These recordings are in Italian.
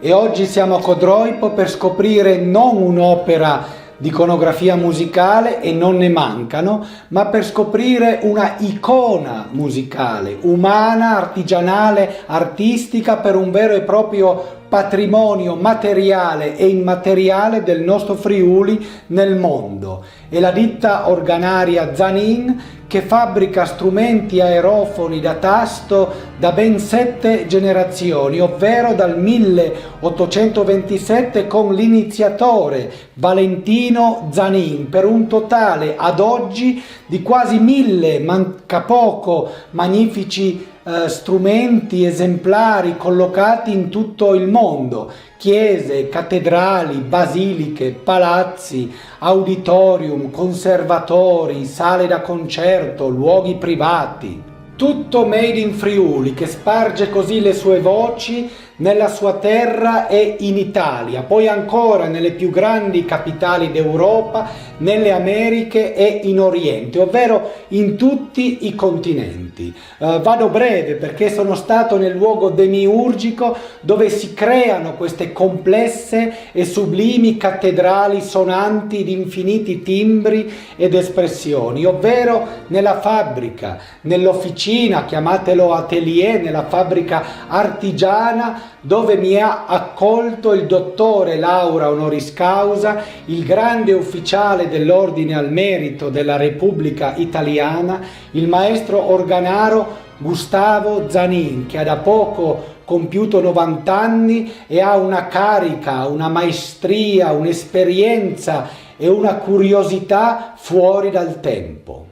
e oggi siamo a Codroipo per scoprire non un'opera di iconografia musicale, e non ne mancano, ma per scoprire una icona musicale, umana, artigianale, artistica, per un vero e proprio patrimonio materiale e immateriale del nostro Friuli nel mondo. È la ditta organaria Zanin, che fabbrica strumenti aerofoni da tasto da ben 7 generazioni, ovvero dal 1827 con l'iniziatore Valentino Zanin, per un totale ad oggi di quasi 1000, manca poco, magnifici strumenti esemplari collocati in tutto il mondo: chiese, cattedrali, basiliche, palazzi, auditorium, conservatori, sale da concerto, luoghi privati. Tutto made in Friuli, che sparge così le sue voci nella sua terra e in Italia, poi ancora nelle più grandi capitali d'Europa, nelle Americhe e in Oriente, ovvero in tutti i continenti. Vado breve perché sono stato nel luogo demiurgico dove si creano queste complesse e sublimi cattedrali sonanti di infiniti timbri ed espressioni, ovvero nella fabbrica, nell'officina, chiamatelo atelier, nella fabbrica artigiana, dove mi ha accolto il dottore laurea honoris causa, il grande ufficiale dell'Ordine al Merito della Repubblica Italiana, il maestro organaro Gustavo Zanin, che ha da poco compiuto 90 anni e ha una carica, una maestria, un'esperienza e una curiosità fuori dal tempo.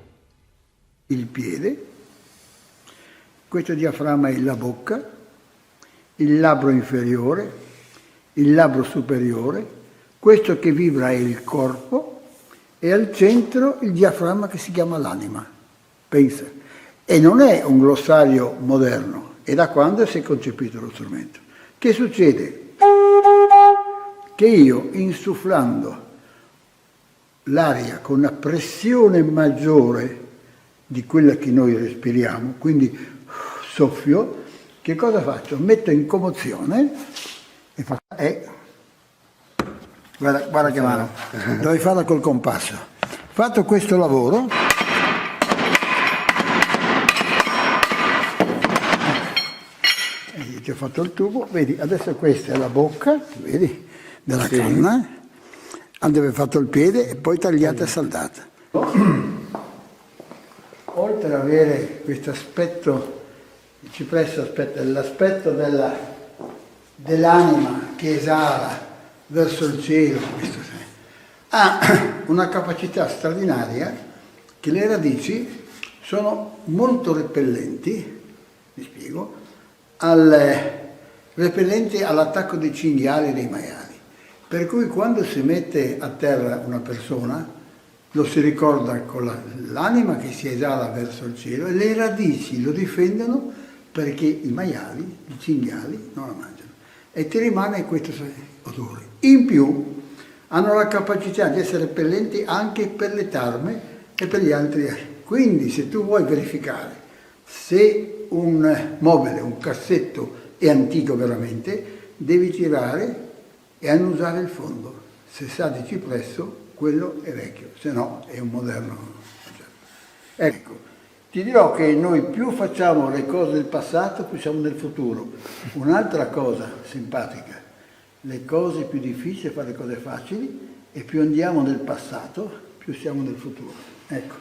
Il piede, questo diaframma è la bocca, il labbro inferiore, il labbro superiore, questo che vibra è il corpo, e al centro il diaframma che si chiama l'anima. Pensa. E non è un glossario moderno, è da quando si è concepito lo strumento. Che succede? Che io, insufflando l'aria con una pressione maggiore di quella che noi respiriamo, quindi soffio, che cosa faccio? Metto in commozione e faccio... guarda che mano, devi farla col compasso. Fatto questo lavoro, ti ho fatto il tubo, vedi, adesso questa è la bocca, vedi, della canna, dove fatto il piede e poi tagliata e saldata. Oltre ad avere questo aspetto, il cipresso l'aspetto dell'anima che esala verso il cielo, ha una capacità straordinaria che le radici sono molto repellenti, mi spiego, repellenti all'attacco dei cinghiali e dei maiali. Per cui quando si mette a terra una persona, lo si ricorda con l'anima che si esala verso il cielo, e le radici lo difendono perché i maiali, i cinghiali, non la mangiano. E ti rimane questo odore. In più, hanno la capacità di essere repellenti anche per le tarme e per gli altri. Quindi, se tu vuoi verificare se un mobile, un cassetto è antico veramente, devi tirare e annusare il fondo. Se sa di cipresso, quello è vecchio, se no è un moderno. Ecco. Ti dirò che noi più facciamo le cose del passato, più siamo nel futuro. Un'altra cosa simpatica, le cose più difficili, fare le cose facili, e più andiamo nel passato, più siamo nel futuro. Ecco.